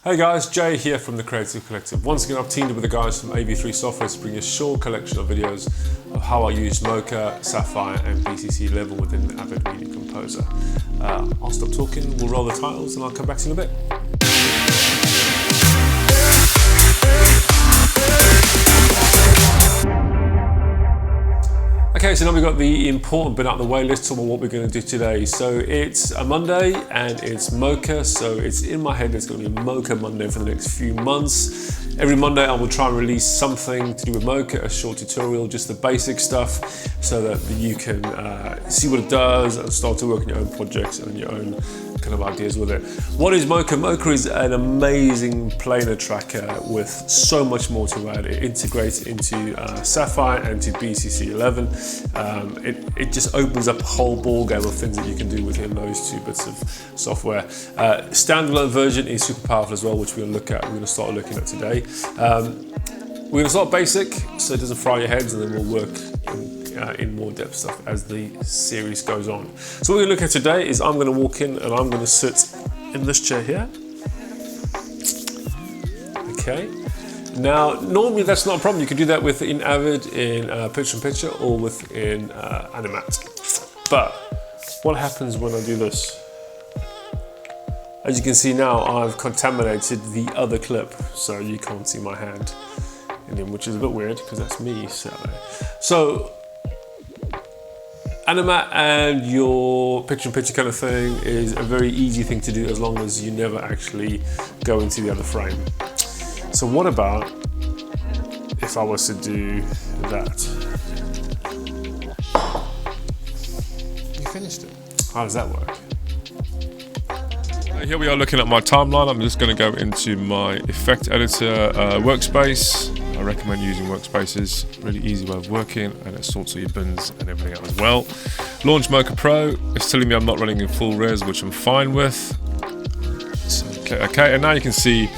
Hey guys, Jay here from the Creative Collective. Once again, I've teamed up with the guys from AV3 Software to bring you a short collection of videos of how I use Mocha, Sapphire and BCC level within the Avid Media Composer. I'll stop talking, we'll roll the titles and I'll come back to you in a bit. Okay, so now we've got the important bit out of the way. Let's talk about what we're going to do today. So it's a Monday and it's Mocha, so it's in my head it's going to be Mocha Monday for the next few months. Every Monday I will try and release something to do with Mocha, a short tutorial, just the basic stuff, so that you can see what it does and start to work on your own projects and your own kind of ideas with it. What is Mocha? Mocha is an amazing planar tracker with so much more to add. It integrates into Sapphire and to BCC 11. It just opens up a whole ball game of things that you can do within those two bits of software. Standalone version is super powerful as well, which we're going to start looking at today. We're going to start basic so it doesn't fry your heads, and then we'll work in more depth stuff as the series goes on. So what we're going to look at today is I'm going to walk in and I'm going to sit in this chair here. Okay. Now, normally that's not a problem. You can do that within Avid, in picture-in-picture, or within Animat. But what happens when I do this? As you can see now, I've contaminated the other clip, so you can't see my hand in him, which is a bit weird because that's me sat there. So, Animat and your picture-in-picture kind of thing is a very easy thing to do as long as you never actually go into the other frame. So what about if I was to do that? You finished it. How does that work? Here we are looking at my timeline. I'm just going to go into my effect editor workspace. I recommend using workspaces, really easy way of working, and it sorts all your bins and everything out as well. Launch Mocha Pro. It's telling me I'm not running in full res, which I'm fine with. So, okay, and now you can see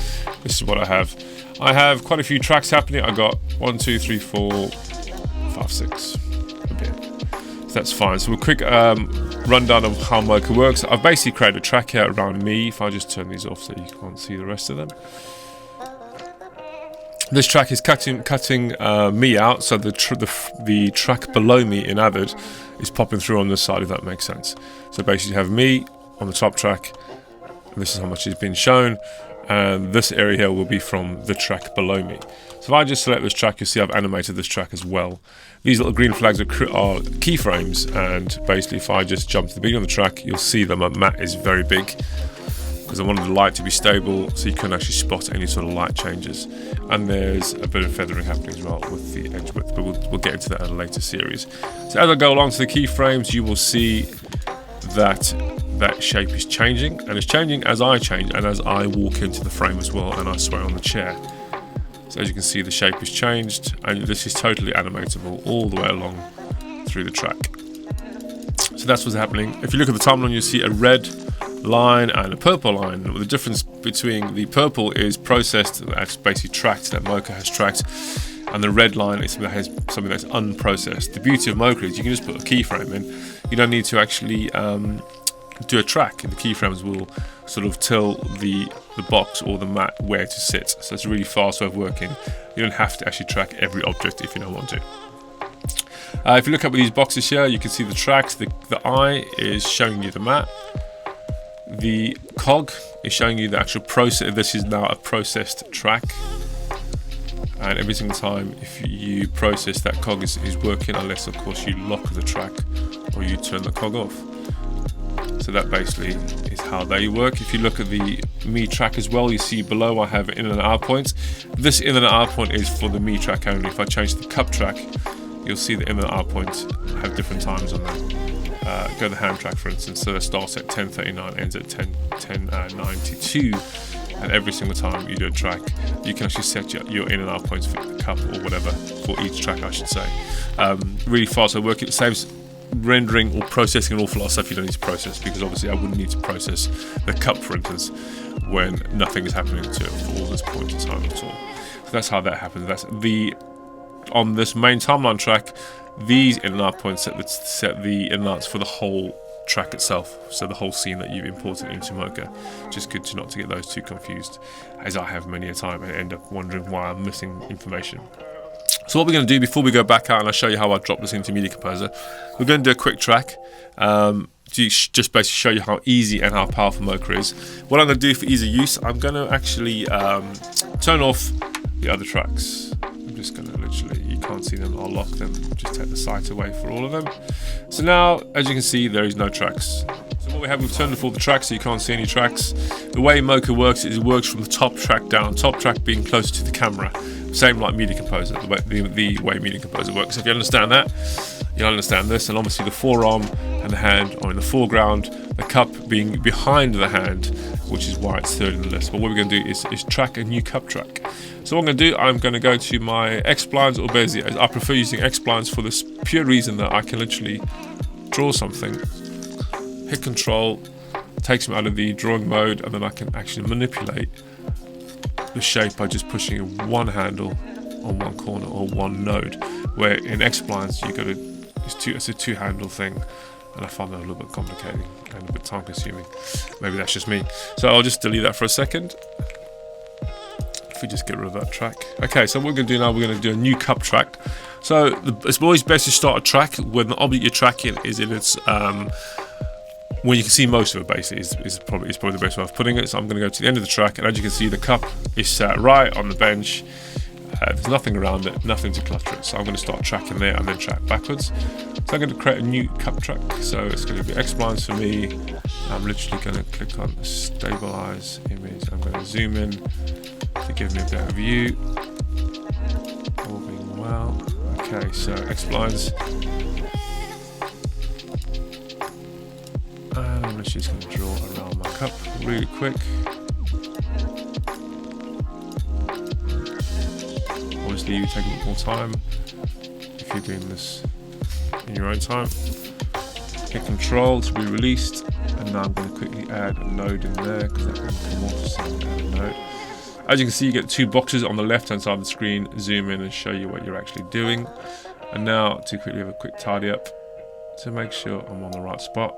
this is what I have. I have quite a few tracks happening. I got 1, 2, 3, 4, 5, 6. A bit. So that's fine. So a quick rundown of how Mocha works. I've basically created a track here around me. If I just turn these off so you can't see the rest of them. This track is cutting me out, so the track below me in Avid is popping through on this side, if that makes sense. So basically you have me on the top track, and this is how much is being shown, and this area here will be from the track below me. So if I just select this track, you'll see I've animated this track as well. These little green flags are keyframes, and basically if I just jump to the beginning of the track, you'll see that my mat is very big, because I wanted the light to be stable so you can actually spot any sort of light changes. And there's a bit of feathering happening as well with the edge width, but we'll get into that in a later series. So as I go along to the keyframes, you will see that shape is changing, and it's changing as I change and as I walk into the frame as well and I sway on the chair. So as you can see, the shape is changed, and this is totally animatable all the way along through the track. So that's what's happening. If you look at the timeline, you'll see a red line and a purple line. The difference between the purple is processed, that's basically tracked, that Mocha has tracked, and the red line is something that's unprocessed. The beauty of Mocha is you can just put a keyframe in. You don't need to actually do a track. The keyframes will sort of tell the box or the mat where to sit. So it's a really fast way of working. You don't have to actually track every object if you don't want to. If you look up with these boxes here, you can see the tracks. The eye is showing you the mat. The cog is showing you the actual process. This is now a processed track, and every single time if you process, that cog is working, unless of course you lock the track or you turn the cog off. So that basically is how they work. If you look at the me track as well, you see below I have in and out points. This in and out point is for the me track only. If I change the cup track, you'll see the in and out points have different times on that. Go to the hand track, for instance, so it starts at 10:39, ends at 10:92, and every single time you do a track, you can actually set your in and out points for the cup or whatever, for each track I should say. Really fast, so it saves rendering or processing an awful lot of stuff you don't need to process, because obviously I wouldn't need to process the cup, for instance, when nothing is happening to it for all this point in time at all. So that's how that happens. That's on this main timeline track. These in and out points set the in and outs for the whole track itself, so the whole scene that you've imported into Mocha. Just good to not to get those two confused, as I have many a time, and end up wondering why I'm missing information. So what we're going to do before we go back out and I'll show you how I drop this into Media Composer, we're going to do a quick track to just basically show you how easy and how powerful Mocha is. What I'm going to do for ease of use, I'm going to actually turn off the other tracks. I'm just going to literally, you can't see them, I'll lock them, just take the sight away for all of them. So now, as you can see, there is no tracks. So what we have, we've turned off all the tracks so you can't see any tracks. The way Mocha works is it works from the top track down, top track being closer to the camera. Same like Media Composer, the way Media Composer works. If you understand that, you'll understand this. And obviously the forearm and the hand are in the foreground, the cup being behind the hand, which is why it's third in the list. But what we're going to do is track a new cup track. So what I'm going to do, I'm going to go to my X-Splines or Bezier. I prefer using X-Splines for this pure reason that I can literally draw something, hit Control, takes me out of the drawing mode, and then I can actually manipulate the shape by just pushing one handle on one corner or one node, where in X-Splines it's a two-handle thing, and I find that a little bit complicated and a bit time-consuming. Maybe that's just me. So I'll just delete that for a second. If we just get rid of that track. Okay, so what we're going to do now, we're going to do a new cup track. So it's always best to start a track when the object you're tracking is in its when you can see most of it, basically, is probably the best way of putting it. So I'm going to go to the end of the track, and as you can see, the cup is sat right on the bench. There's nothing around it, nothing to clutter it. So I'm going to start tracking there and then track backwards. So I'm going to create a new cup track. So it's going to be X-Splines for me. I'm literally going to click on Stabilize Image. I'm going to zoom in to give me a better view. All being well. Okay, so X-Splines. And I'm just going to draw around my cup really quick. Obviously, you take a bit more time if you're doing this in your own time. Hit Control to be released, and now I'm going to quickly add a node in there because that can come off. So I'm going to add a node. As you can see, you get two boxes on the left-hand side of the screen. Zoom in and show you what you're actually doing. And now to quickly have a quick tidy up to make sure I'm on the right spot.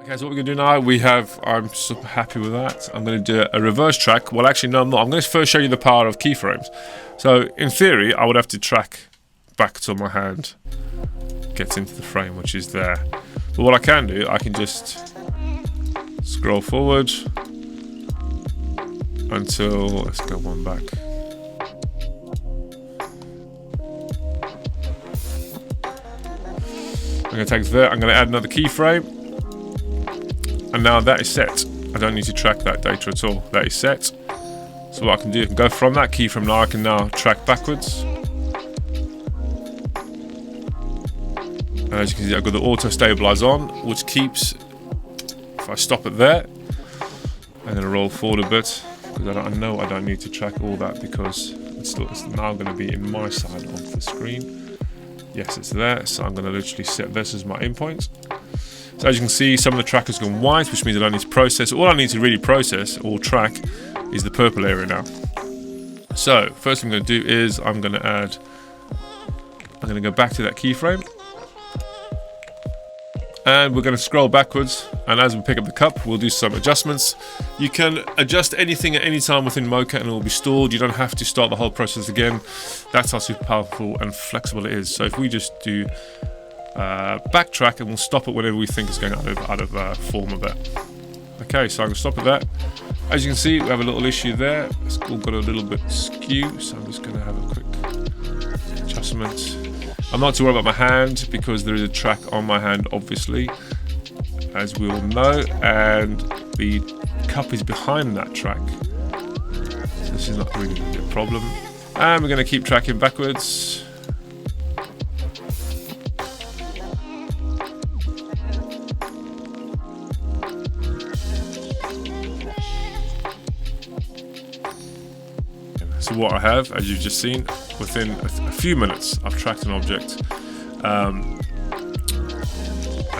Okay, so what we're going to do now, I'm super happy with that. I'm going to do a reverse track. Well, actually, no, I'm not. I'm going to first show you the power of keyframes. So, in theory, I would have to track back till my hand gets into the frame, which is there. But what I can do, I can just scroll forward until, let's go one back. I'm going to take it there. I'm going to add another keyframe. And now that is set. I don't need to track that data at all. That is set. So what I can do, I can go from that keyframe now. I can now track backwards. And as you can see, I've got the auto stabilize on, which keeps, if I stop it there, I'm going to roll forward a bit because I know I don't need to track all that because it's now going to be in my side of the screen. Yes, it's there. So I'm going to literally set this as my endpoint. So as you can see, some of the track has gone white, which means I don't need to process. All I need to really process or track is the purple area now. So first thing I'm going to do is I'm going to go back to that keyframe. And we're going to scroll backwards. And as we pick up the cup, we'll do some adjustments. You can adjust anything at any time within Mocha and it will be stored. You don't have to start the whole process again. That's how super powerful and flexible it is. So if we just do backtrack and we'll stop it whenever we think it's going out of form of it. Okay, so I'm going to stop at that. As you can see, we have a little issue there. It's all got a little bit skew, so I'm just going to have a quick adjustment. I'm not too worried about my hand because there is a track on my hand, obviously, as we all know, and the cup is behind that track. So this is not really going to be a problem. And we're going to keep tracking backwards. So what I have, as you've just seen, within a few minutes, I've tracked an object. And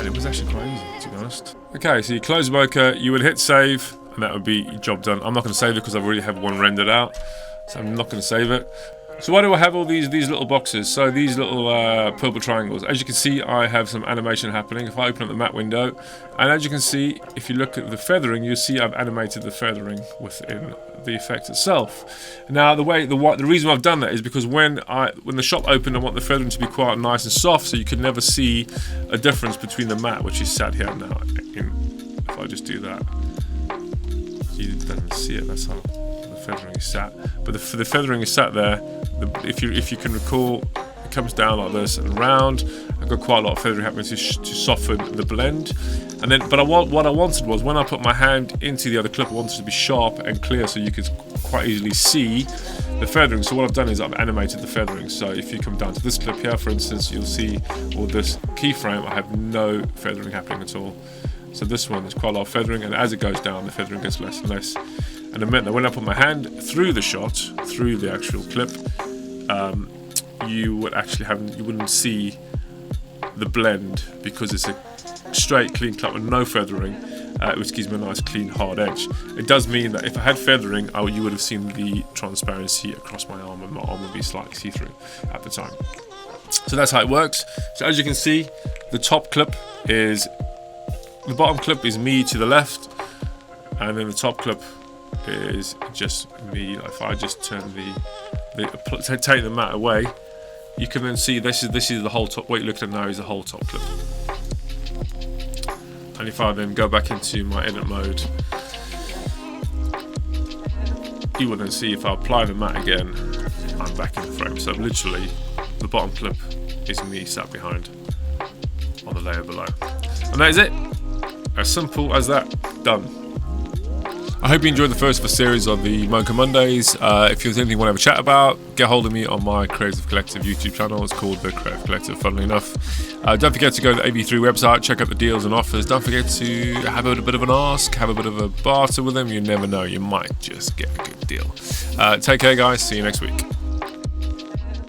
it was actually quite easy, to be honest. Okay, so you close Mocha, you would hit save, and that would be your job done. I'm not going to save it because I've already have one rendered out, so I'm not going to save it. So why do I have all these little boxes? So these little purple triangles. As you can see, I have some animation happening. If I open up the map window, and as you can see, if you look at the feathering, you'll see I've animated the feathering within the effect itself. Now the reason I've done that is because when the shop opened, I want the feathering to be quite nice and soft, so you can never see a difference between the mat, which is sat here now. If I just do that, you don't see it. That's how the feathering is sat. But the feathering is sat there. If you can recall, it comes down like this and round. I've got quite a lot of feathering happening to soften the blend. And then, what I wanted was, when I put my hand into the other clip, I wanted it to be sharp and clear, so you could quite easily see the feathering. So what I've done is I've animated the feathering. So if you come down to this clip here, for instance, you'll see, or this keyframe, I have no feathering happening at all. So this one, there's quite a lot of feathering, and as it goes down, the feathering gets less and less. And it meant that when I put my hand through the shot, through the actual clip, you wouldn't see the blend, because it's a straight, clean clip with no feathering, which gives me a nice, clean, hard edge. It does mean that if I had feathering, you would have seen the transparency across my arm, and my arm would be slightly see-through at the time. So that's how it works. So as you can see, the bottom clip is me to the left, and then the top clip is just me. If I just turn take the mat away, you can then see this is the whole top. What you're looking at now is the whole top clip. And if I then go back into my edit mode, you will then see, if I apply the mat again, I'm back in the frame. So literally, the bottom clip is me sat behind on the layer below. And that is it. As simple as that. Done. I hope you enjoyed the first of a series of the Mocha Mondays. If there's anything you want to have a chat about, get hold of me on my Creative Collective YouTube channel. It's called The Creative Collective, funnily enough. Don't forget to go to the AB3 website, check out the deals and offers. Don't forget to have a bit of an ask, have a bit of a barter with them. You never know, you might just get a good deal. Take care, guys. See you next week.